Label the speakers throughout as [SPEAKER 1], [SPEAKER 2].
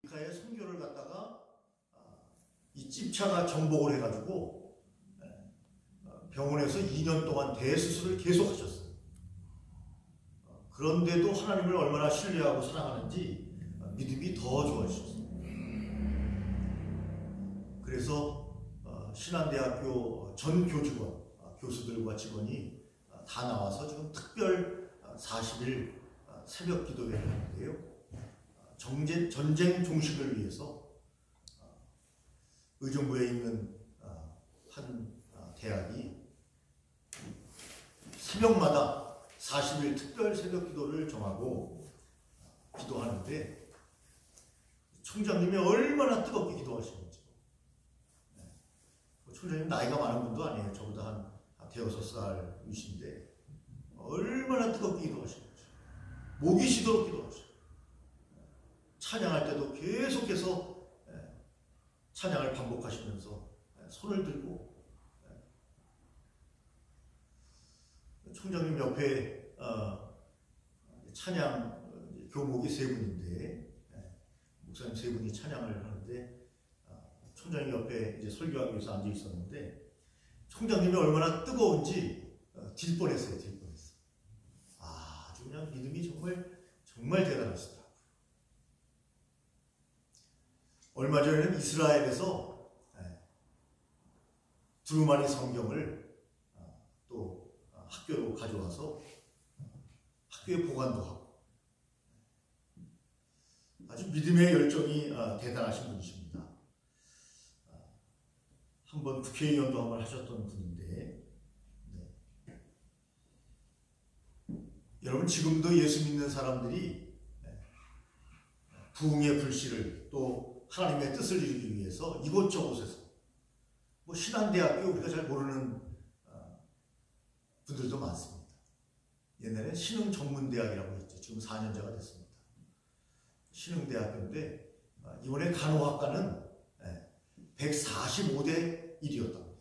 [SPEAKER 1] 아메리카의 선교를 갖다가 이 찝차가 정복을 해가지고 병원에서 2년 동안 대수술을 계속 하셨어요. 그런데도 하나님을 얼마나 신뢰하고 사랑하는지 믿음이 더 좋아지셨어요. 그래서 신한대학교 전 교직원, 교수들과 직원이 다 나와서 지금 특별 40일 새벽 기도회를 하는데요. 전쟁 종식을 위해서 의정부에 있는 한 대학이 새벽마다 40일 특별 새벽 기도를 정하고 기도하는데 총장님이 얼마나 뜨겁게 기도하시는지. 총장님 나이가 많은 분도 아니에요. 저보다 한 대여섯 살이신데 얼마나 뜨겁게 기도하시는지. 목이 쉬도록 기도하시고 찬양할 때도 계속해서 찬양을 반복하시면서 손을 들고 총장님 옆에 찬양 교목이 세 분인데 목사님 세 분이 찬양을 하는데 총장님 옆에 이제 설교하기 위해서 앉아 있었는데 총장님이 얼마나 뜨거운지 딜 뻔했어요. 아주 그냥 믿음이 정말 대단하시더라고요. 얼마 전에는 이스라엘에서 두루마리 성경을 또 학교로 가져와서 학교에 보관도 하고 아주 믿음의 열정이 대단하신 분이십니다. 한번 국회의원도 한번 하셨던 분인데 여러분 지금도 예수 믿는 사람들이 부흥의 불씨를 또 하나님의 뜻을 이루기 위해서 이곳저곳에서 뭐 신한대학교 우리가 잘 모르는 분들도 많습니다. 옛날에 신흥전문대학이라고 했죠. 지금 4년제가 됐습니다. 신흥대학교인데 이번에 간호학과는 145대 1이었답니다.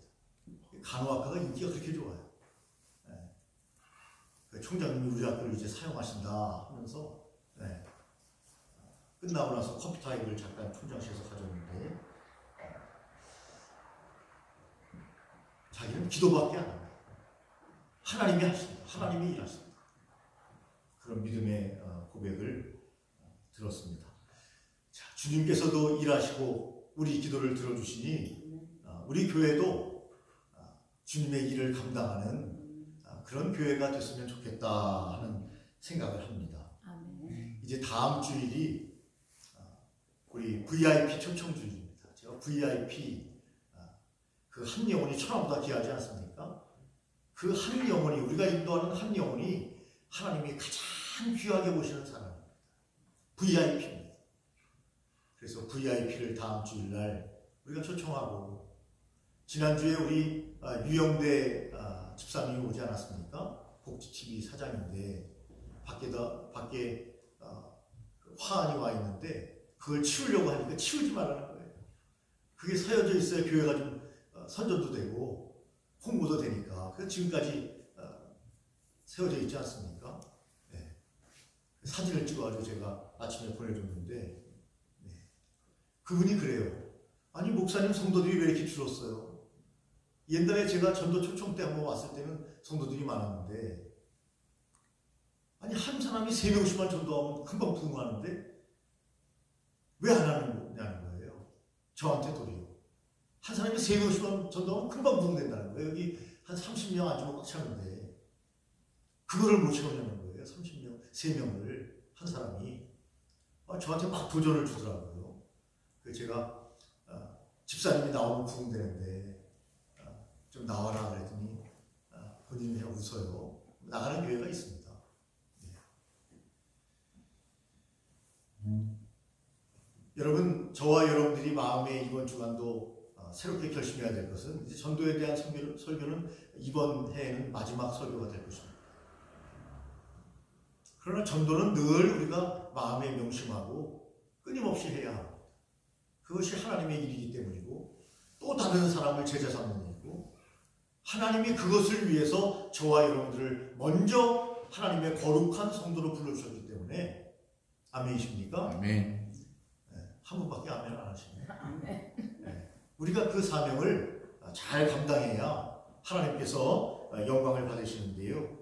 [SPEAKER 1] 간호학과가 인기가 그렇게 좋아요. 총장님이 우리 학교를 이제 사용하신다 하면서 끝나고 나서 커피 타임을 잠깐 총장실에서 가졌는데 자기는 기도밖에 안 합니다. 하나님이 하십니다. 하나님이 일하십니다. 그런 믿음의 고백을 들었습니다. 자, 주님께서도 일하시고 우리 기도를 들어주시니 우리 교회도 주님의 일을 감당하는 그런 교회가 됐으면 좋겠다 하는 생각을 합니다. 아멘. 이제 다음 주일이 우리 VIP 초청주일입니다. 제가 VIP 그 한 영혼이 천하보다 귀하지 않습니까? 그 한 영혼이 우리가 인도하는 한 영혼이 하나님이 가장 귀하게 보시는 사람입니다. VIP입니다. 그래서 VIP를 다음 주일날 우리가 초청하고 지난주에 우리 유영대 집사님이 오지 않았습니까? 복지TV 사장인데 밖에 화환이 와 있는데 그걸 치우려고 하니까 치우지 말라는 거예요. 그게 서여져 있어야 교회가 좀 선전도 되고 홍보도 되니까. 그래서 지금까지 세워져 있지 않습니까? 네. 사진을 찍어가지고 제가 아침에 보내줬는데 그분이 그래요. 아니 목사님 성도들이 왜 이렇게 줄었어요? 옛날에 제가 전도 초청 때 한번 왔을 때는 성도들이 많았는데 아니 한 사람이 3명씩만 전도하면 금방 부흥하는데 왜 안 하느냐는 거예요. 저한테 도리어. 한 사람이 3명씩만 전도하면 금방 부흥된다는 거예요. 여기 한 30명 앉으면 꽉 차는데 그거를 못 채우냐는 거예요. 30명, 3명을 한 사람이. 저한테 막 도전을 주더라고요. 그래서 제가 집사님이 나오면 부흥되는데 좀 나와라 그랬더니 본인이 그냥 웃어요. 나가는 교회가 있습니다. 여러분, 저와 여러분들이 마음에 이번 주간도 새롭게 결심해야 될 것은 이제 전도에 대한 설교는 이번 해에는 마지막 설교가 될 것입니다. 그러나 전도는 늘 우리가 마음에 명심하고 끊임없이 해야 합니다. 그것이 하나님의 일이기 때문이고 또 다른 사람을 제자 삼는 일이고 하나님이 그것을 위해서 저와 여러분들을 먼저 하나님의 거룩한 성도로 불러주셨기 때문에 아멘이십니까?
[SPEAKER 2] 아멘.
[SPEAKER 1] 한 분밖에 아멘 안 하시네요. 네. 우리가 그 사명을 잘 감당해야 하나님께서 영광을 받으시는데요.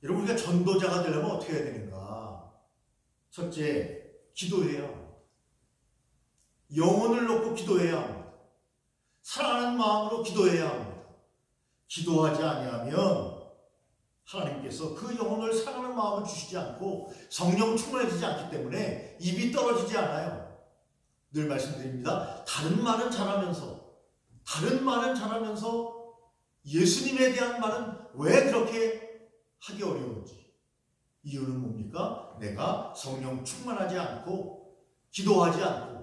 [SPEAKER 1] 여러분, 우리가 전도자가 되려면 어떻게 해야 되는가? 첫째, 기도해야 합니다. 영혼을 놓고 기도해야 합니다. 사랑하는 마음으로 기도해야 합니다. 기도하지 아니하면 하나님께서 그 영혼을 사랑하는 마음을 주시지 않고 성령 충만해지지 않기 때문에 입이 떨어지지 않아요. 늘 말씀드립니다. 다른 말은 잘하면서 예수님에 대한 말은 왜 그렇게 하기 어려운지. 이유는 뭡니까? 내가 성령 충만하지 않고 기도하지 않고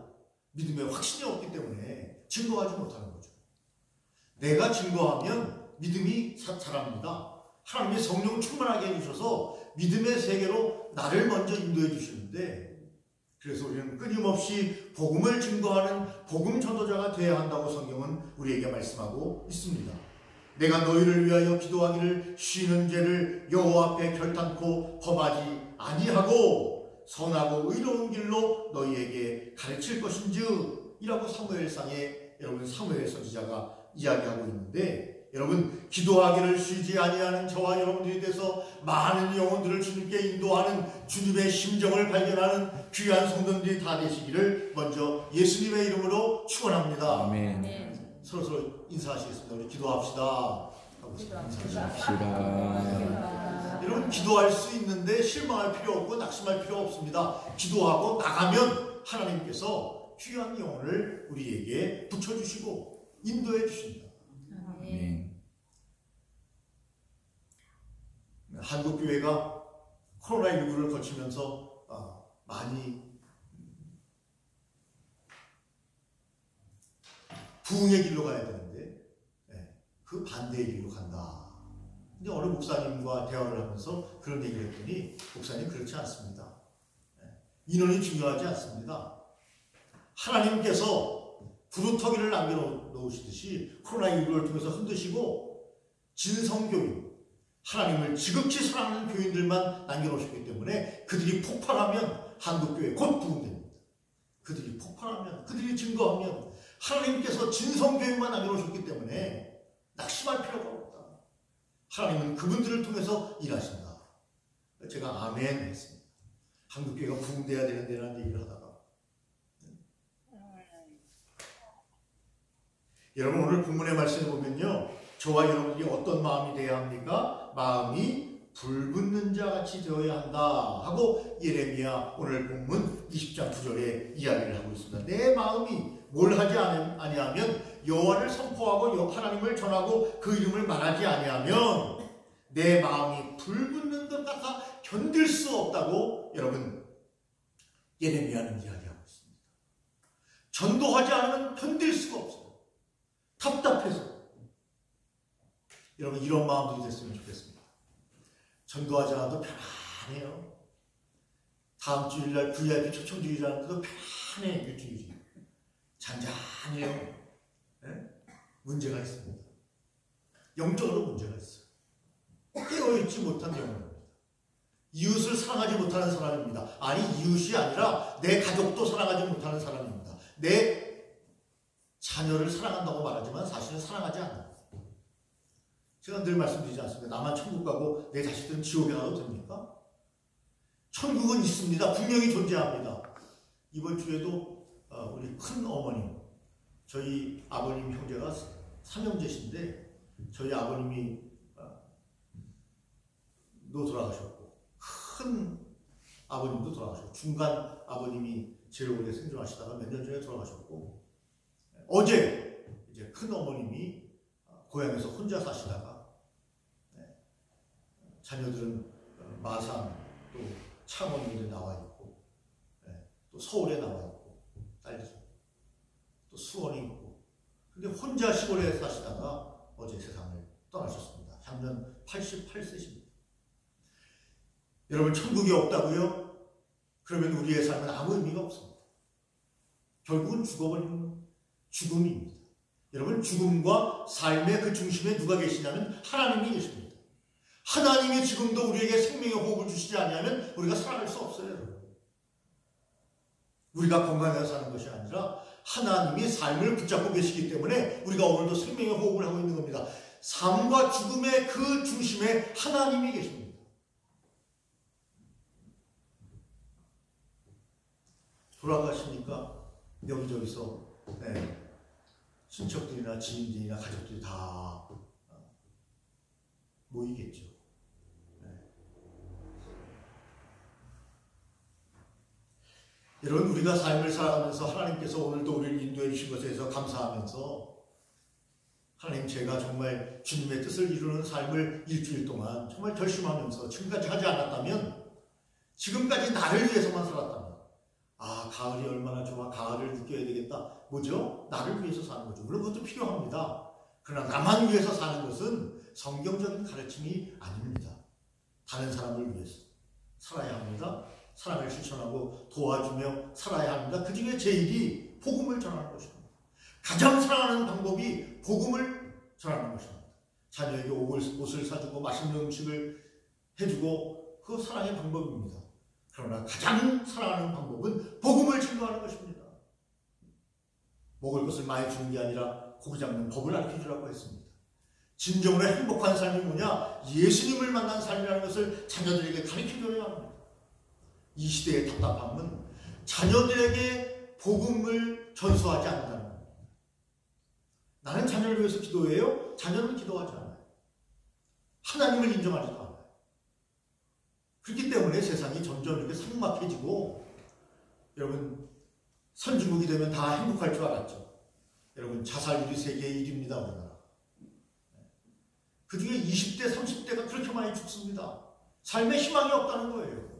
[SPEAKER 1] 믿음에 확신이 없기 때문에 증거하지 못하는 거죠. 내가 증거하면 믿음이 자랍니다. 하나님이 성령 충만하게 해주셔서 믿음의 세계로 나를 먼저 인도해 주시는데, 그래서 우리는 끊임없이 복음을 증거하는 복음 전도자가 되어야 한다고 성경은 우리에게 말씀하고 있습니다. 내가 너희를 위하여 기도하기를 쉬는 죄를 여호와 앞에 결단코 범하지 아니하고 선하고 의로운 길로 너희에게 가르칠 것인즉 이라고 사무엘상에 여러분 사무엘 선지자가 이야기하고 있는데, 여러분, 기도하기를 쉬지 아니하는 저와 여러분들이 돼서 많은 영혼들을 주님께 인도하는 주님의 심정을 발견하는 귀한 성도들이 다 되시기를 먼저 예수님의 이름으로 축원합니다.
[SPEAKER 2] 아멘.
[SPEAKER 1] 서로 인사하시겠습니다. 우리 기도합시다. 하고
[SPEAKER 2] 기도합시다.
[SPEAKER 1] 여러분, 기도할 수 있는데 실망할 필요 없고 낙심할 필요 없습니다. 기도하고 나가면 하나님께서 귀한 영혼을 우리에게 붙여주시고 인도해 주십니다.
[SPEAKER 2] 아멘.
[SPEAKER 1] 한국교회가 코로나19를 거치면서 많이 부흥의 길로 가야 되는데 그 반대의 길로 간다. 근데 어느 목사님과 대화를 하면서 그런 얘기를 했더니, 목사님, 그렇지 않습니다. 인원이 중요하지 않습니다. 하나님께서 구루터기를 남겨놓으시듯이 코로나19를 통해서 흔드시고 진성교인, 하나님을 지극히 사랑하는 교인들만 남겨놓으셨기 때문에 그들이 폭발하면 한국교회 곧 부흥됩니다. 그들이 폭발하면, 그들이 증거하면 하나님께서 진성교인만 남겨놓으셨기 때문에 낙심할 필요가 없다. 하나님은 그분들을 통해서 일하신다. 제가 아멘 했습니다. 한국교회가 부흥돼야 되는데라는 얘기를 하다가, 여러분, 오늘 본문의 말씀을 보면요, 저와 여러분들이 어떤 마음이 되어야 합니까? 마음이 불붙는 자 같이 되어야 한다 하고 예레미야 오늘 본문 20장 9절에 이야기를 하고 있습니다. 내 마음이 뭘 하지 아니하면, 여호와를 선포하고 하나님을 전하고 그 이름을 말하지 아니하면 내 마음이 불붙는 것 같아 견딜 수 없다고 여러분 예레미야는 이야기하고 있습니다. 전도하지 않으면 견딜 수가 없어요. 답답해서. 여러분, 이런 마음들이 됐으면 좋겠습니다. 전도하지 않아도 편안해요. 다음 주일날 VIP 초청주의자한테도 편안해. 일주일이 잔잔해요. 네? 문제가 있습니다. 영적으로 문제가 있어요. 깨어있지 못한 영혼입니다. 이웃을 사랑하지 못하는 사람입니다. 아니, 이웃이 아니라 내 가족도 사랑하지 못하는 사람입니다. 내 자녀를 사랑한다고 말하지만 사실은 사랑하지 않아요. 제가 늘 말씀드리지 않습니까? 나만 천국 가고 내 자식들은 지옥에 가도 됩니까? 천국은 있습니다. 분명히 존재합니다. 이번 주에도 우리 큰 어머님, 저희 아버님 형제가 삼형제신데 저희 아버님이 도 돌아가셨고, 큰 아버님도 돌아가셨고, 중간 아버님이 제일 오래 생존하시다가 몇 년 전에 돌아가셨고, 어제 이제 큰 어머님이 고향에서 혼자 사시다가 자녀들은 마산 또 창원 일에 나와 있고, 또 서울에 나와 있고, 딸들 또 수원에 있고, 근데 혼자 시골에 사시다가 어제 세상을 떠나셨습니다. 향년 88세십니다. 여러분, 천국이 없다고요? 그러면 우리의 삶은 아무 의미가 없습니다. 결국은 죽어버리는 죽음입니다. 여러분, 죽음과 삶의 그 중심에 누가 계시냐면 하나님이 계십니다. 하나님이 지금도 우리에게 생명의 호흡을 주시지 않으면 우리가 살아갈 수 없어요. 여러분. 우리가 건강해서 사는 것이 아니라 하나님이 삶을 붙잡고 계시기 때문에 우리가 오늘도 생명의 호흡을 하고 있는 겁니다. 삶과 죽음의 그 중심에 하나님이 계십니다. 돌아가시니까 여기저기서 친척들이나 지인들이나 가족들이 다 모이겠죠. 여러분, 우리가 삶을 살아가면서 하나님께서 오늘도 우리를 인도해 주신 것에 대해서 감사하면서 하나님, 제가 정말 주님의 뜻을 이루는 삶을 일주일 동안 정말 결심하면서 지금까지 하지 않았다면, 지금까지 나를 위해서만 살았다면, 가을이 얼마나 좋아, 가을을 느껴야 되겠다. 뭐죠? 나를 위해서 사는 거죠. 물론 그것도 필요합니다. 그러나 나만 위해서 사는 것은 성경적인 가르침이 아닙니다. 다른 사람을 위해서 살아야 합니다. 사랑을 실천하고 도와주며 살아야 합니다. 그 중에 제일이 복음을 전하는 것입니다. 가장 사랑하는 방법이 복음을 전하는 것입니다. 자녀에게 옷을 사주고 맛있는 음식을 해주고, 그거 사랑의 방법입니다. 그러나 가장 사랑하는 방법은 복음을 증거하는 것입니다. 먹을 것을 많이 주는 게 아니라 고기 잡는 법을 알려주라고 했습니다. 진정으로 행복한 삶이 뭐냐? 예수님을 만난 삶이라는 것을 자녀들에게 가르쳐줘야 합니다. 이 시대의 답답함은 자녀들에게 복음을 전수하지 않는다는 겁니다. 나는 자녀를 위해서 기도해요. 자녀는 기도하지 않아요. 하나님을 인정하지도 않아요. 그렇기 때문에 세상이 점점 이렇게 삭막해지고, 여러분, 선진국이 되면 다 행복할 줄 알았죠. 여러분, 자살률이 세계 1위입니다. 우리나라. 그 중에 20대, 30대가 그렇게 많이 죽습니다. 삶에 희망이 없다는 거예요.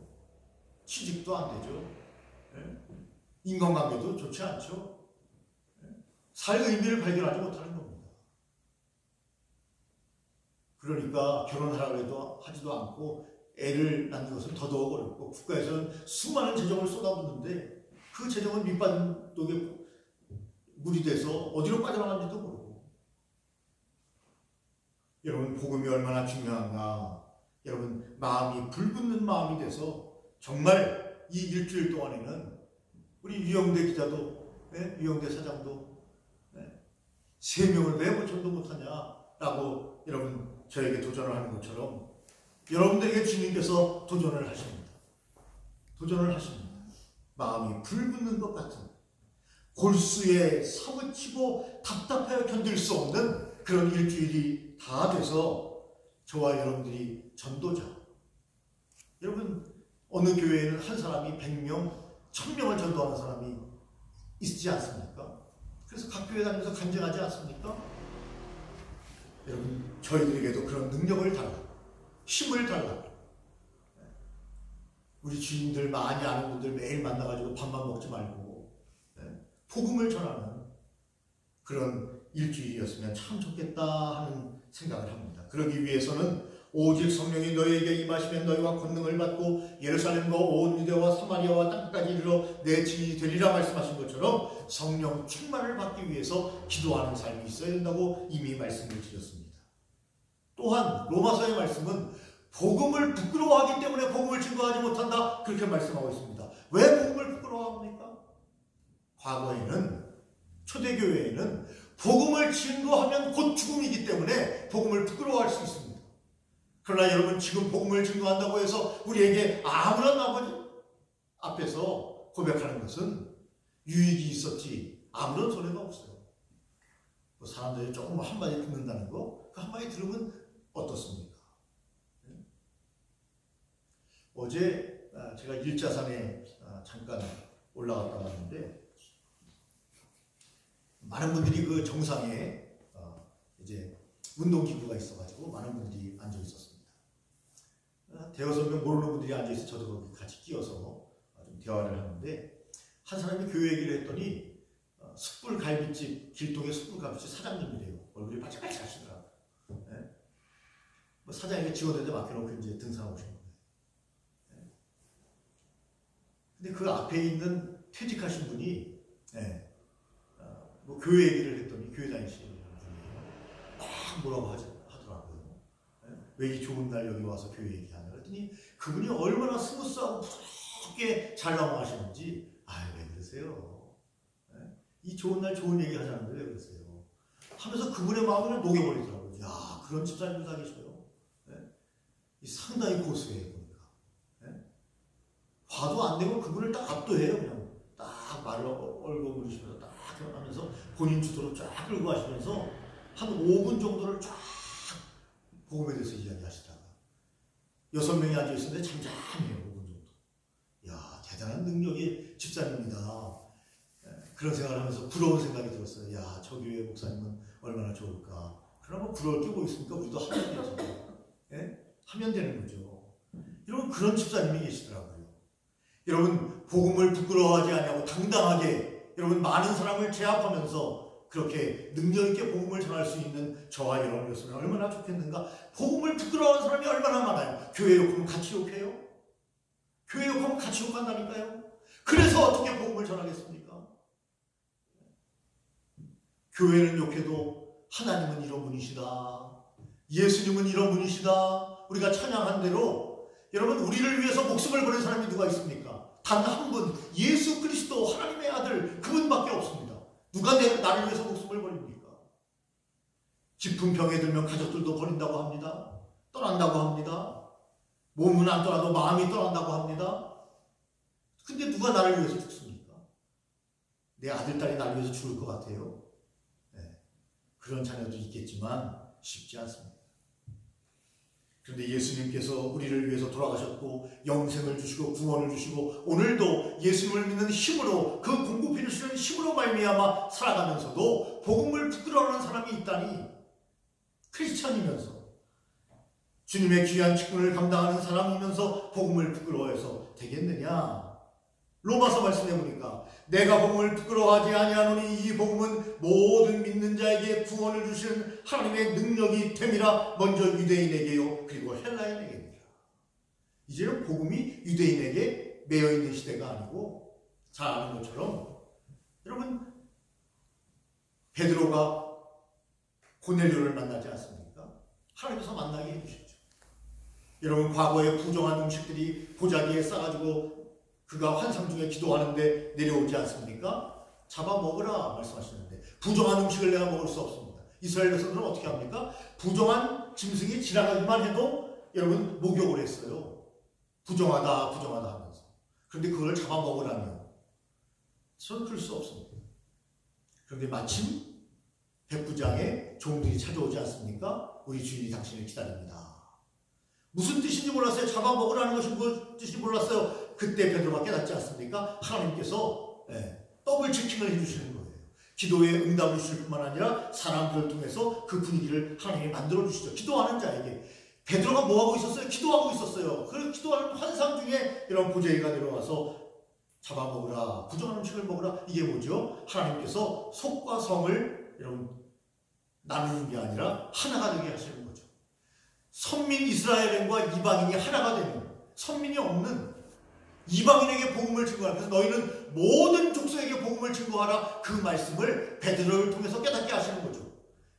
[SPEAKER 1] 취직도 안 되죠. 인간관계도 좋지 않죠. 살 의미를 발견하지 못하는 겁니다. 그러니까 결혼하라고 해도 하지도 않고, 애를 낳는 것은 더더욱 어렵고, 국가에서는 수많은 재정을 쏟아붓는데 그 재정은 밑바닥에 물이 돼서 어디로 빠져나가는지도 모르고. 여러분, 복음이 얼마나 중요한가. 여러분, 마음이 불붙는 마음이 돼서 정말 이 일주일 동안에는 우리 유영대 기자도, 유영대 사장도 3명을 왜 모천도 못하냐라고 여러분 저에게 도전을 하는 것처럼, 여러분들에게 주님께서 도전을 하십니다. 도전을 하십니다. 마음이 불붙는 것 같은, 골수에 사무치고 답답하여 견딜 수 없는 그런 일주일이 다 돼서 저와 여러분들이 전도자. 여러분, 어느 교회에는 한 사람이 100명, 1000명을 전도하는 사람이 있지 않습니까? 그래서 각 교회 다니면서 간증하지 않습니까? 여러분, 저희들에게도 그런 능력을 달라, 힘을 달라. 우리 주인들 많이 아는 분들 매일 만나가지고 밥만 먹지 말고 복음을 전하는 그런 일주일이었으면 참 좋겠다 하는 생각을 합니다. 그러기 위해서는 오직 성령이 너희에게 임하시면 너희와 권능을 받고 예루살렘과 온 유대와 사마리아와 땅까지 이르러 내 증인이 되리라 말씀하신 것처럼 성령 충만을 받기 위해서 기도하는 삶이 있어야 된다고 이미 말씀을 드렸습니다. 또한 로마서의 말씀은 복음을 부끄러워하기 때문에 복음을 증거하지 못한다, 그렇게 말씀하고 있습니다. 왜 복음을 부끄러워합니까? 과거에는, 초대교회에는 복음을 증거하면 곧 죽음이기 때문에 복음을 부끄러워할 수 있습니다. 그러나 여러분, 지금 복음을 증거한다고 해서 우리에게 아무런 아버지 앞에서 고백하는 것은 유익이 있었지 아무런 손해가 없어요. 뭐 사람들이 조금 한마디 듣는다는 거, 그 한마디 들으면 어떻습니까? 어제 제가 일자산에 잠깐 올라갔다 왔는데, 많은 분들이 그 정상에 이제 운동기구가 있어가지고 많은 분들이 앉아 있었습니다. 대여섯 명 모르는 분들이 앉아 있어 저도 거기 같이 끼어서 좀 대화를 하는데, 한 사람이 교회 얘기를 했더니 숯불갈비집, 길동의 숯불갈비집 사장님이래요. 얼굴이 반짝반짝하시더라고요. 뭐 사장에게 직원들한테 맡겨놓고 이제 등산하고 오신 거예요. 근데 그 앞에 있는 퇴직하신 분이 뭐 교회 얘기를 했더니, 교회 다니시는 분이에요. 막 뭐라고 하더라고요. 왜 이 좋은 날 여기 와서 교회 얘기하냐 그랬더니 그분이 얼마나 스무스하고 부드럽게 잘 넘어가시는지, 왜 그러세요? 그러세요? 예? 이 좋은 날 좋은 얘기 하자는데 왜 그러세요? 하면서 그분의 마음을 녹여버리더라고요. 야, 그런 집사님도 다 계셔요. 예? 이 상당히 고수해요, 보니까. 예? 화도 안 내고 그분을 딱 압도해요, 그냥. 딱 말을 얼버무리시면서 딱 하면서 본인 주도로 쫙 끌고 가시면서 한 5분 정도를 쫙 복음에 대해서 이야기하시다가 6명이 앉아있었는데 잠잠해요, 5분 정도. 야, 대단한 능력의 집사님이다. 그런 생각을 하면서 부러운 생각이 들었어요. 야, 저 교회 목사님은 얼마나 좋을까. 그러면 부러울 게 뭐 있습니까? 우리도 하면 되죠. 예? 하면 되는 거죠. 여러분, 그런 집사님이 계시더라고요. 여러분, 복음을 부끄러워하지 아니하고 당당하게 여러분 많은 사람을 제압하면서 그렇게 능력 있게 복음을 전할 수 있는 저와 여러분이었으면 얼마나 좋겠는가. 복음을 부끄러워하는 사람이 얼마나 많아요. 교회 욕하면 같이 욕해요. 교회 욕하면 같이 욕한다니까요. 그래서 어떻게 복음을 전하겠습니까? 교회는 욕해도 하나님은 이런 분이시다. 예수님은 이런 분이시다. 우리가 찬양한 대로 여러분, 우리를 위해서 목숨을 버린 사람이 누가 있습니까? 단 한 분, 예수 그리스도 하나님의 아들, 그분밖에 없습니다. 누가 나를 위해서 목숨을 버립니까? 깊은 병에 들면 가족들도 버린다고 합니다. 떠난다고 합니다. 몸은 안 떠나도 마음이 떠난다고 합니다. 근데 누가 나를 위해서 죽습니까? 내 아들, 딸이 나를 위해서 죽을 것 같아요? 네. 그런 자녀도 있겠지만 쉽지 않습니다. 그런데 예수님께서 우리를 위해서 돌아가셨고 영생을 주시고 구원을 주시고 오늘도 예수님을 믿는 힘으로 그 공급해 주시는 힘으로 말미암아 살아가면서도 복음을 부끄러워하는 사람이 있다니, 크리스찬이면서 주님의 귀한 직분을 감당하는 사람이면서 복음을 부끄러워해서 되겠느냐? 로마서 말씀해 보니까 내가 복음을 부끄러워하지 아니하노니 이 복음은 모든 믿는 자에게 구원을 주시는 하나님의 능력이 됨이라. 먼저 유대인에게요, 그리고 헬라인에게입니다. 이제는 복음이 유대인에게 매여 있는 시대가 아니고, 잘 아는 것처럼 여러분, 베드로가 고넬료를 만나지 않습니까? 하나님께서 만나게 해주셨죠. 여러분, 과거에 부정한 음식들이 보자기에 싸가지고 그가 환상 중에 기도하는데 내려오지 않습니까? 잡아먹으라 말씀하시는데 부정한 음식을 내가 먹을 수 없습니다. 이스라엘 백성들은 어떻게 합니까? 부정한 짐승이 지나가기만 해도 여러분 목욕을 했어요. 부정하다 부정하다 하면서. 그런데 그걸 잡아먹으라면 저는 그럴 수 없습니다. 그런데 마침 백부장의 종들이 찾아오지 않습니까? 우리 주인이 당신을 기다립니다. 무슨 뜻인지 몰랐어요. 잡아먹으라는 것이 무슨 뜻인지 몰랐어요. 그때 베드로가 깨닫지 않습니까? 하나님께서 더블 체킹을 해주시는 거예요. 기도에 응답을 주실 뿐만 아니라 사람들을 통해서 그 분위기를 하나님이 만들어 주시죠. 기도하는 자에게. 베드로가 뭐하고 있었어요? 기도하고 있었어요. 그 기도하는 환상 중에 이런 보자기가 내려와서 잡아먹으라, 부정한 음식을 먹으라. 이게 뭐죠? 하나님께서 속과 성을 여러분 나누는 게 아니라 하나가 되게 하시는 거죠. 선민 이스라엘과 이방인이 하나가 되는, 선민이 없는 이방인에게 복음을 증거하면서 너희는 모든 족속에게 복음을 증거하라. 그 말씀을 베드로를 통해서 깨닫게 하시는 거죠.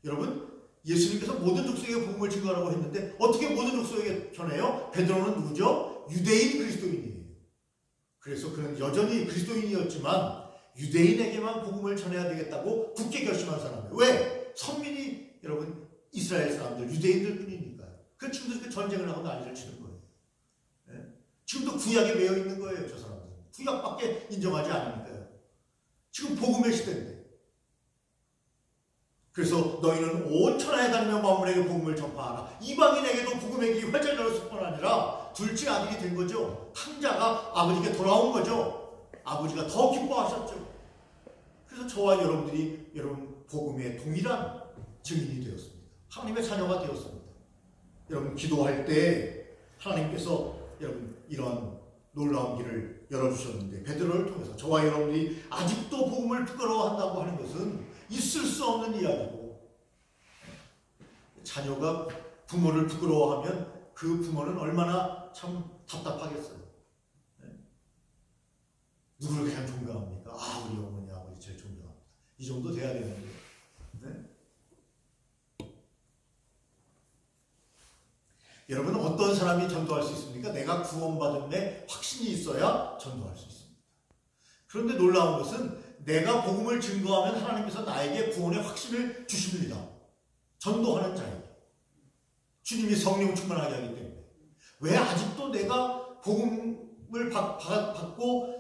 [SPEAKER 1] 여러분, 예수님께서 모든 족속에게 복음을 증거하라고 했는데 어떻게 모든 족속에게 전해요? 베드로는 누구죠? 유대인 그리스도인이에요. 그래서 그는 여전히 그리스도인이었지만 유대인에게만 복음을 전해야 되겠다고 굳게 결심한 사람이에요. 왜? 선민이 여러분 이스라엘 사람들, 유대인들 뿐이니까요. 그 지금도 그 전쟁을 하고 난리를 치는 거예요. 네? 지금도 구약에 매여 있는 거예요, 저 사람들은. 구약밖에 인정하지 않으니까요. 지금 복음의 시대인데. 그래서 너희는 온 천하에 다니며 만물에게 복음을 전파하라. 이방인에게도 복음의 길이 활짝 열었을 뿐 아니라 둘째 아들이 된 거죠. 탕자가 아버지께 돌아온 거죠. 아버지가 더 기뻐하셨죠. 그래서 저와 여러분들이 여러분 복음의 동일한 증인이 되었습니다. 하나님의 자녀가 되었습니다. 여러분 기도할 때 하나님께서 여러분 이런 놀라운 길을 열어주셨는데 베드로를 통해서 저와 여러분들이 아직도 복음을 부끄러워한다고 하는 것은 있을 수 없는 이야기고, 자녀가 부모를 부끄러워하면 그 부모는 얼마나 참 답답하겠어요. 네? 누구를 그냥 존경합니까? 아, 우리 어머니 아버지 제일 존경합니다. 이 정도 돼야 되는데. 네? 여러분 어떤 사람이 전도할 수 있습니까? 내가 구원받은 데 확신이 있어야 전도할 수 있습니다. 그런데 놀라운 것은 내가 복음을 증거하면 하나님께서 나에게 구원의 확신을 주십니다. 전도하는 자에게. 주님이 성령 충만하게 하기 때문에. 왜 아직도 내가 복음을 받고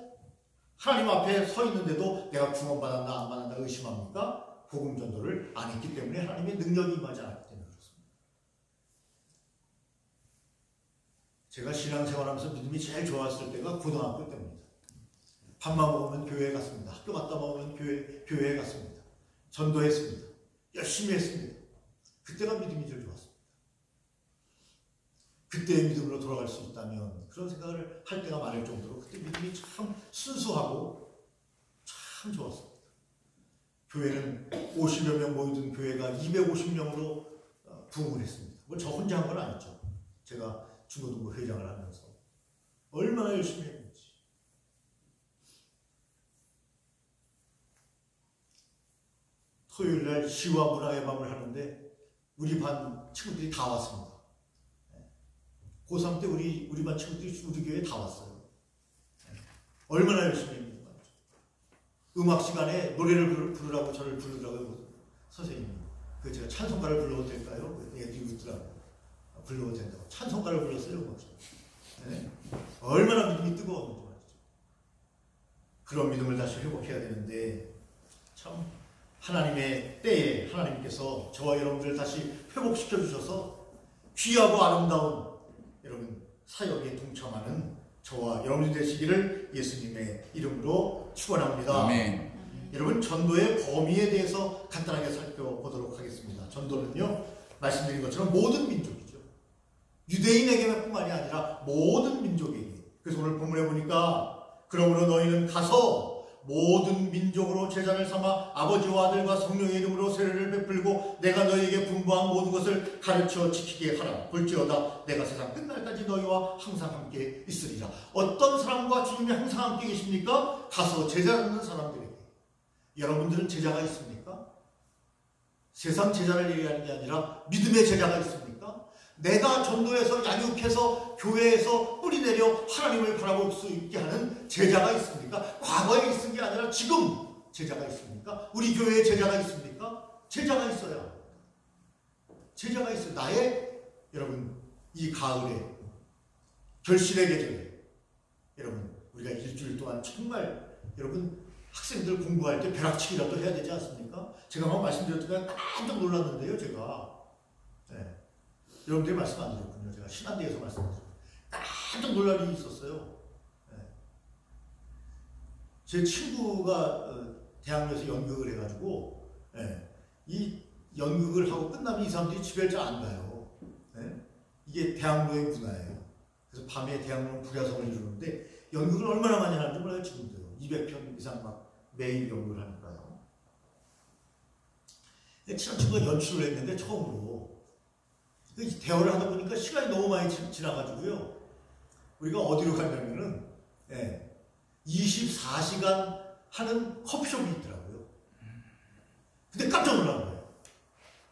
[SPEAKER 1] 하나님 앞에 서 있는데도 내가 구원받았나 안 받았나 의심합니까? 복음 전도를 안 했기 때문에 하나님의 능력이 임하지 않았기 때문에 그렇습니다. 제가 신앙생활하면서 믿음이 제일 좋았을 때가 고등학교 때입니다. 밥만 먹으면 교회에 갔습니다. 학교 갔다 먹으면 교회에 갔습니다. 전도했습니다. 열심히 했습니다. 그때가 믿음이 제일 좋았습니다. 그때의 믿음으로 돌아갈 수 있다면 그런 생각을 할 때가 많을 정도로 그때 믿음이 참 순수하고 참 좋았습니다. 교회는 50여 명 모이던 교회가 250명으로 부흥을 했습니다. 뭐 저 혼자 한 건 아니죠. 제가 중고등부 회장을 하면서 얼마나 열심히 했는지. 토요일날 시와 문화의 밤을 하는데 우리 반 친구들이 다 왔습니다. 고3 때 우리 반 친구들이 우리 교회에 다 왔어요. 얼마나 열심히 했는지 말이죠. 음악 시간에 노래를 부르라고 저를 부르더라고요. 선생님이. 그 제가 찬송가를 불러도 될까요? 애들이 웃더라고요. 불러도 된다고. 찬송가를 불렀어요. 음악 시간에. 네? 얼마나 믿음이 뜨거웠는지 말이죠. 그런 믿음을 다시 회복해야 되는데 참 하나님의 때에 하나님께서 저와 여러분들을 다시 회복시켜 주셔서 귀하고 아름다운 여러분 사역에 동참하는 저와 여러분이 되시기를 예수님의 이름으로 축원합니다.
[SPEAKER 3] 아멘.
[SPEAKER 1] 여러분 전도의 범위에 대해서 간단하게 살펴보도록 하겠습니다. 전도는요 말씀드린 것처럼 모든 민족이죠. 유대인에게뿐만이 아니라 모든 민족에게. 그래서 오늘 본문에 보니까 그러므로 너희는 가서 모든 민족으로 제자를 삼아 아버지와 아들과 성령의 이름으로 세례를 베풀고 내가 너희에게 분부한 모든 것을 가르쳐 지키게 하라. 볼지어다 내가 세상 끝날까지 너희와 항상 함께 있으리라. 어떤 사람과 주님이 항상 함께 계십니까? 가서 제자 듣는 사람들에게. 여러분들은 제자가 있습니까? 세상 제자를 얘기하는 게 아니라 믿음의 제자가 있습니까? 내가 전도해서 양육해서 교회에서 뿌리내려 하나님을 바라볼 수 있게 하는 제자가 있습니까? 과거에 있은 게 아니라 지금 제자가 있습니까? 우리 교회에 제자가 있습니까? 제자가 있어야 합니다. 제자가 있어요. 나의 여러분 이 가을에 결실의 계절에 여러분 우리가 일주일 동안 정말 여러분 학생들 공부할 때 벼락치기라도 해야 되지 않습니까? 제가 막 말씀드렸더니 깜짝 놀랐는데요. 제가 여러분들이 말씀 안 드렸군요. 제가 신한대에서 말씀드렸어요. 깜짝 놀랄 일이 있었어요. 제 친구가 대학로에서 연극을 해가지고 이 연극을 하고 끝나면 이 사람들이 집에 잘 안 가요. 이게 대학로의 문화예요. 그래서 밤에 대학로는 불야성을 이루는데 연극을 얼마나 많이 하는지 몰라요. 지금도요. 200편 이상 막 매일 연극을 하니까요. 친한 친구가 연출을 했는데 처음으로 대화를 하다 보니까 시간이 너무 많이 지나가지고요. 우리가 어디로 가냐면은 24시간 하는 커피숍이 있더라고요. 근데 깜짝 놀란 거예요.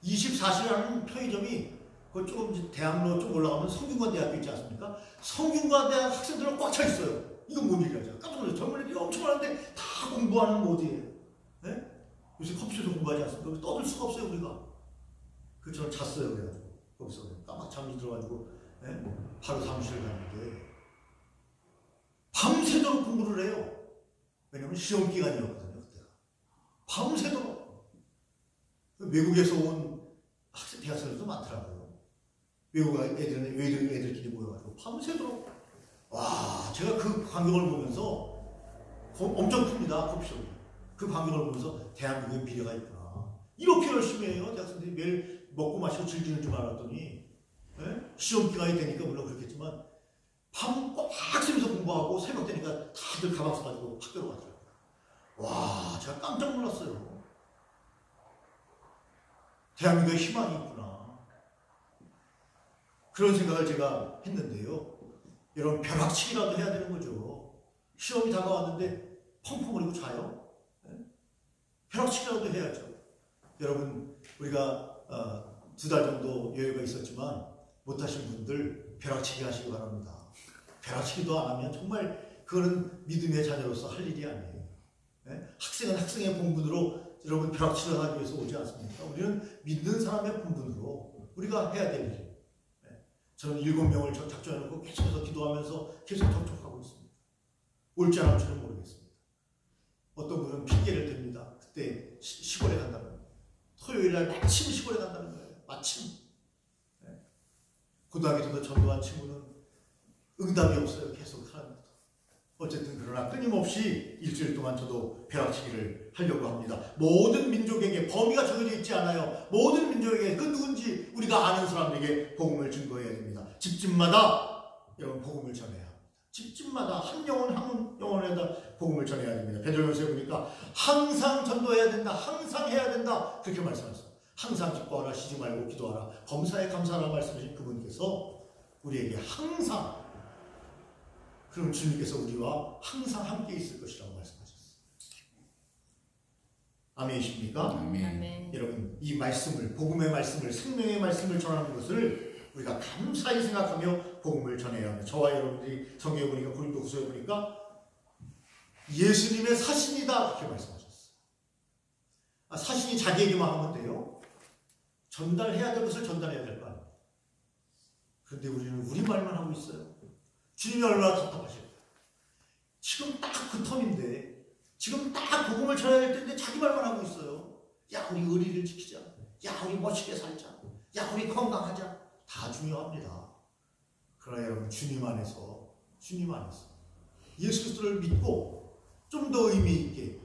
[SPEAKER 1] 24시간 하는 편의점이 그 조금 대학로 좀 올라가면 성균관대학교 있지 않습니까? 성균관대학 학생들은 꽉 차 있어요. 이건 뭔 일이야? 제가 깜짝 놀랐어요. 젊은 애들이 엄청 많은데 다 공부하는 모드예요. 요새 커피숍에서 공부하지 않습니까? 떠들 수가 없어요 우리가. 그래서 저는 잤어요. 그래가지고 거기서 깜빡 잠이 들어가지고 바로 사무실을 갔는데 밤새도록 공부를 해요. 왜냐면 시험 기간이었거든요. 그때가. 밤새도록. 외국에서 온 학생 대학생들도 많더라고요. 외국 애들끼리 모여가지고 밤새도록. 와, 제가 그 광경을 보면서 엄청 큽니다. 커피숍이. 그 광경을 보면서 대한민국에 미래가 있구나. 이렇게 열심히 해요. 대학생들이 매일 먹고 마시고 즐기는 줄 알았더니 시험 기간이 되니까 물론 그렇겠지만 밤 꽉 새면서 공부하고 새벽 되니까 다들 가방 써가지고 학교로 가더라고요. 와, 제가 깜짝 놀랐어요. 대한민국에 희망이 있구나. 그런 생각을 제가 했는데요. 여러분 벼락치기라도 해야 되는 거죠. 시험이 다가왔는데 펑펑 울고 자요. 벼락치기라도 해야죠. 여러분 우리가 2달 정도 여유가 있었지만 못하신 분들 벼락치기 하시기 바랍니다. 벼락치기도 안 하면 정말 그거는 믿음의 자녀로서 할 일이 아니에요. 학생은 학생의 본분으로 여러분 벼락치러 하기 위해서 오지 않습니까? 우리는 믿는 사람의 본분으로 우리가 해야 될 일. 저는 7명을 작정해놓고 계속해서 기도하면서 계속 접촉하고 있습니다. 옳지 않을지는 모르겠습니다. 어떤 분은 핑계를 댑니다. 그때 시골에 간다는 거예요. 토요일날 마침 시골에 간다는 거예요. 마침. 고등학교 때도 전도한 친구는 응답이 없어요. 계속 하랍니다. 어쨌든 그러나 끊임없이 일주일 동안 저도 벼락치기를 하려고 합니다. 모든 민족에게 범위가 정해져 있지 않아요. 모든 민족에게 그 누군지 우리가 아는 사람에게 복음을 증거해야 됩니다. 집집마다 여러분 복음을 전해야 합니다. 집집마다 한 영혼 한 영혼에다 복음을 전해야 됩니다. 베드로전서에 보니까 항상 전도해야 된다. 항상 해야 된다. 그렇게 말씀하셨어요. 항상 기뻐하라, 쉬지 말고 기도하라, 범사에 감사하라 말씀하신 그분께서 우리에게 항상, 그럼 주님께서 우리와 항상 함께 있을 것이라고 말씀하셨어요. 아멘이십니까?
[SPEAKER 2] 아멘.
[SPEAKER 1] 여러분, 이 말씀을, 복음의 말씀을, 생명의 말씀을 전하는 것을 우리가 감사히 생각하며 복음을 전해야 합니다. 저와 여러분들이 성경에 보니까, 고린도후서에 보니까 예수님의 사신이다 그렇게 말씀하셨어요. 사신이 자기에게만 하면 돼요? 전달해야 될 것을 전달해야 될 거 아니에요. 그런데 우리는 우리 말만 하고 있어요. 주님이 얼마나 답답하실까요? 지금 딱 그 텀인데, 지금 딱 복음을 전해야 될 텐데 자기 말만 하고 있어요. 야, 우리 의리를 지키자. 야, 우리 멋지게 살자. 야, 우리 건강하자. 다 중요합니다. 그러나 여러분, 주님 안에서 예수 그리스도를 믿고 좀 더 의미 있게,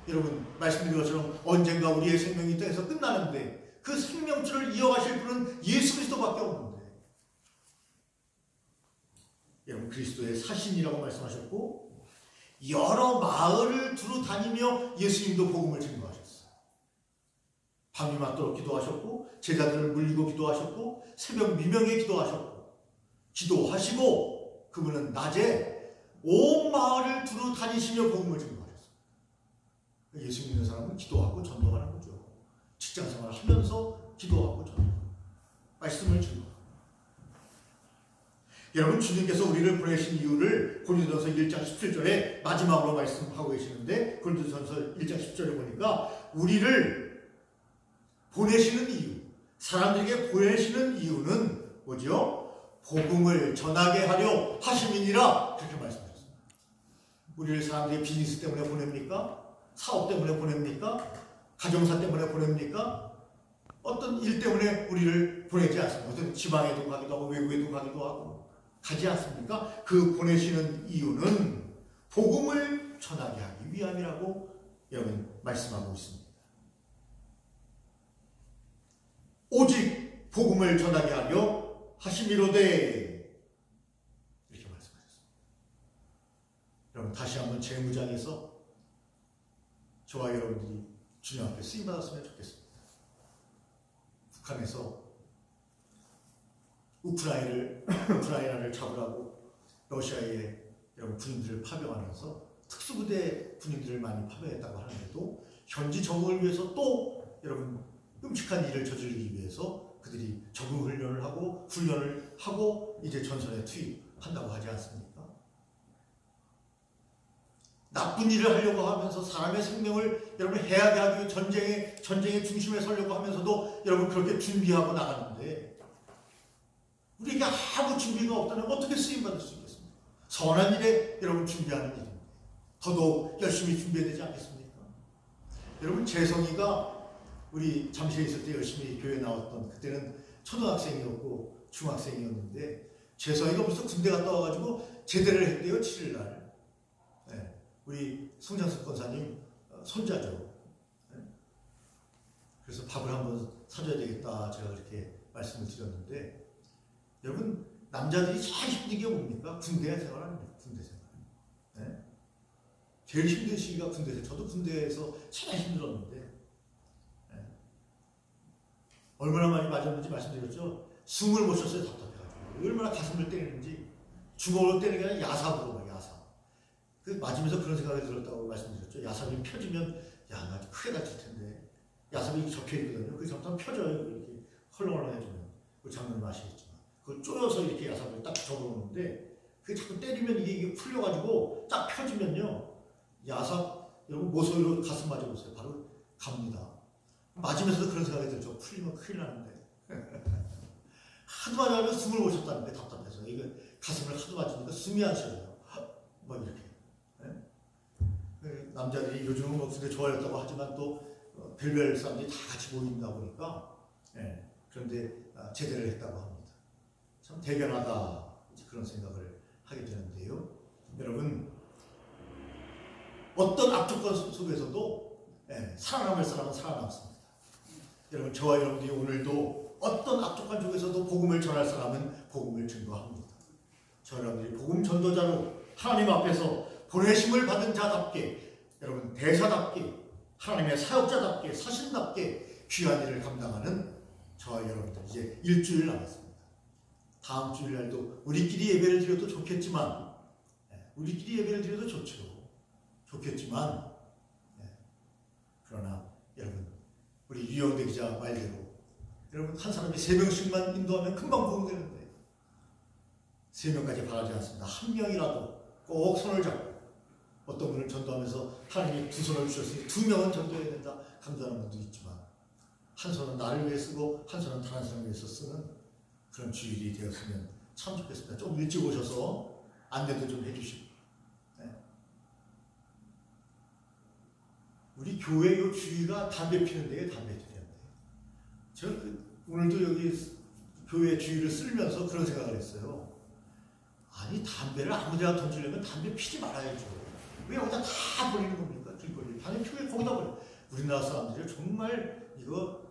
[SPEAKER 1] 여러분 말씀드린 것처럼 언젠가 우리의 생명이 땅에서 끝나는데 그 생명줄을 이어가실 분은 예수 그리스도밖에 없는데, 여러분 그리스도의 사신이라고 말씀하셨고 여러 마을을 두루 다니며 예수님도 복음을 증거하셨어요. 밤이 맞도록 기도하셨고 제자들을 물리고 기도하셨고 새벽 미명에 기도하시고 그분은 낮에 온 마을을 두루 다니시며 복음을 증거하셨어요. 예수 믿는 사람은 기도하고 전도하는 거죠. 직장생활을 하면서 기도하고 전도하고 말씀을 증거하고. 여러분 주님께서 우리를 보내신 이유를 고린도전서 1장 17절에 마지막으로 말씀하고 계시는데, 고린도전서 1장 10절에 보니까 우리를 보내시는 이유, 사람들에게 보내시는 이유는 뭐죠? 복음을 전하게 하려 하심이니라 그렇게 말씀하셨습니다. 우리를 사람들의 비즈니스 때문에 보냅니까? 사업 때문에 보냅니까? 가정사 때문에 보냅니까? 어떤 일 때문에 우리를 보내지 않습니까? 어떤 지방에도 가기도 하고 외국에도 가기도 하고 가지 않습니까? 그 보내시는 이유는 복음을 전하게 하기 위함이라고 여러분 말씀하고 있습니다. 오직 복음을 전하게 하려 하심이로되 이렇게 말씀하셨습니다. 여러분 다시 한번 제 무장에서 저와 여러분들이 주님 앞에 쓰임받았으면 좋겠습니다. 북한에서 우크라이나를 잡으라고 러시아의 여러분 군인들을 파병하면서 특수부대 군인들을 많이 파병했다고 하는데도 현지 적응을 위해서 또 여러분 끔찍한 일을 저지르기 위해서 그들이 적응 훈련을 하고 이제 전선에 투입한다고 하지 않습니까? 나쁜 일을 하려고 하면서 사람의 생명을 여러분 해하게 하기 위해 전쟁의 중심에 서려고 하면서도 여러분 그렇게 준비하고 나가는데, 우리에게 아무 준비가 없다면 어떻게 쓰임받을 수 있겠습니까? 선한 일에 여러분 준비하는 일인데 더더욱 열심히 준비해야 되지 않겠습니까? 여러분 재성이가 우리 잠실에 있을 때 열심히 교회에 나왔던, 그때는 초등학생이었고 중학생이었는데 재성이가 벌써 군대 갔다 와가지고 제대를 했대요. 7일날. 우리 송장숙 권사님 손자죠. 그래서 밥을 한번 사줘야 되겠다 제가 그렇게 말씀을 드렸는데, 여러분 남자들이 제일 힘든 게 뭡니까? 군대 생활 아닙니까? 군대 생활. 제일 힘든 시기가 군대 생활. 저도 군대에서 제일 힘들었는데 얼마나 많이 맞았는지 말씀드렸죠. 숨을 못 쉬었어요. 답답해가지고. 얼마나 가슴을 때리는지. 주먹으로 때리는 게 아니라 야삽으로. 그 맞으면서 그런 생각이 들었다고 말씀드렸죠. 야삽이 펴지면 나 크게 다칠 텐데. 야삽이 접혀있거든요. 그게 잠깐 펴져요. 이렇게 헐렁헐렁해지면. 그 장면을 아시겠지만. 그걸 쪼여서 이렇게 야삽을 딱 접어놓는데 그게 자꾸 때리면 이게 풀려가지고 딱 펴지면요. 야삽 여러분 모서리로 가슴 맞아보세요. 바로 갑니다. 맞으면서도 그런 생각이 들죠. 풀리면 큰일 나는데. 하도 맞으면 숨을 못 쉬었다는데 답답해서. 이거 가슴을 하도 맞으니까 숨이 안 쉬어요. 막 이렇게. 네? 남자들이 요즘은 목소리 좋아졌다고 하지만 또 별별 사람들이 다 같이 모인다 보니까 네. 그런데 제대를 했다고 합니다. 참 대견하다 그런 생각을 하게 되는데요. 여러분 어떤 악조건 속에서도 네, 살아남을 사람은 살아남습니다. 여러분 저와 여러분들이 오늘도 어떤 악조건 속에서도 복음을 전할 사람은 복음을 증거합니다. 저와 여러분들이 복음 전도자로 하나님 앞에서 보내심을 받은 자답게 여러분 대사답게 하나님의 사역자답게 사신답게 귀한 일을 감당하는 저와 여러분들 이제 일주일 남았습니다. 다음 주일날도 우리끼리 예배를 드려도 좋겠지만 우리끼리 예배를 드려도 좋겠지만 그러나 여러분 우리 유영대 기자 말대로 여러분 한 사람이 3명씩만 인도하면 금방 복음되는데 3명까지 바라지 않습니다. 한 명이라도 꼭 손을 잡고 어떤 분을 전도하면서 하나님이 2손을 주셨으니 2명은 전도해야 된다 강조하는 분도 있지만 한 손은 나를 위해 쓰고 한 손은 다른 사람을 위해서 쓰는 그런 주일이 되었으면 참 좋겠습니다. 좀 일찍 오셔서 안내도 좀 해주시고 우리 교회 요 주위가 담배 피는 데에 담배 피는데 제가 오늘도 여기 교회 주위를 쓸면서 그런 생각을 했어요. 아니 담배를 아무 데나 던지려면 담배 피지 말아야죠. 왜 여기다 다 버리는 겁니까? 길거리에 담배 피우면 거기다 버려. 우리나라 사람들이 정말 이거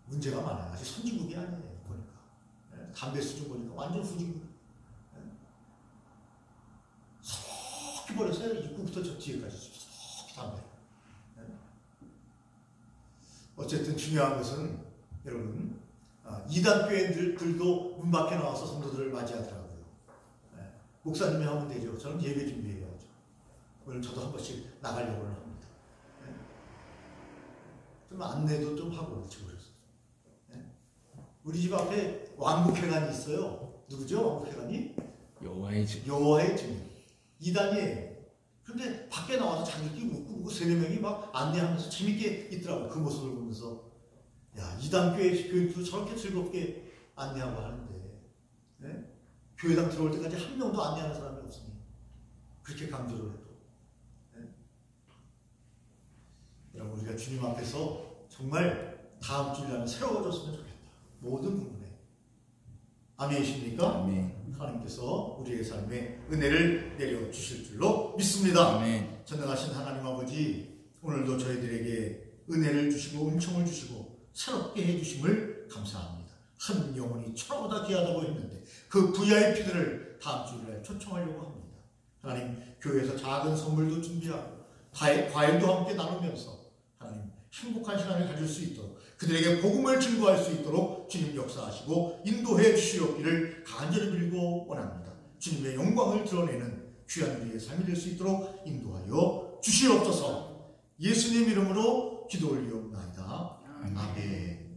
[SPEAKER 1] 문제가 많아요. 아직 선진국이 아니에요. 보니까 담배 수준 보니까 완전 후진국. 속히 버려서요. 입구부터 저 뒤에까지 속히 담배. 어쨌든 중요한 것은 여러분 이단 교회들도 문 밖에 나와서 성도들을 맞이하더라고요. 목사님이 하면 되죠. 저는 예배 준비해야죠. 오늘 저도 한 번씩 나가려고 합니다. 좀 안내도 좀 하고 그렇지 그래서. 우리 집 앞에 왕국회관이 있어요. 누구죠? 왕국회관이?
[SPEAKER 3] 여호와의 증인.
[SPEAKER 1] 여호와의 증인. 이단이에요. 근데 밖에 나와서 자기들끼리 묻고 3-4명이 막 안내하면서 재밌게 있더라고요. 그 모습을 보면서 야 이단 교회도 저렇게 즐겁게 안내하고 하는데 교회당 들어올 때까지 한 명도 안내하는 사람이 없으니 그렇게 강조를 해도 여러분 우리가 주님 앞에서 정말 다음 주일날은 새로워졌으면 좋겠다. 모든 부분에 아멘이십니까?
[SPEAKER 3] 아멘.
[SPEAKER 1] 하나님께서 우리의 삶에 은혜를 내려주실 줄로 믿습니다.
[SPEAKER 3] 아멘.
[SPEAKER 1] 전능하신 하나님 아버지 오늘도 저희들에게 은혜를 주시고 은총을 주시고 새롭게 해주심을 감사합니다. 한 영혼이 천하보다 귀하다고 했는데 그 VIP들을 다음 주일날 초청하려고 합니다. 하나님 교회에서 작은 선물도 준비하고 과일도 함께 나누면서 하나님 행복한 시간을 가질 수 있도록 그들에게 복음을 증거할 수 있도록 주님 역사하시고 인도해 주시옵기를 간절히 빌고 원합니다. 주님의 영광을 드러내는 귀한 우리의 삶이 될 수 있도록 인도하여 주시옵소서. 예수님 이름으로 기도 올리옵나이다. 아멘.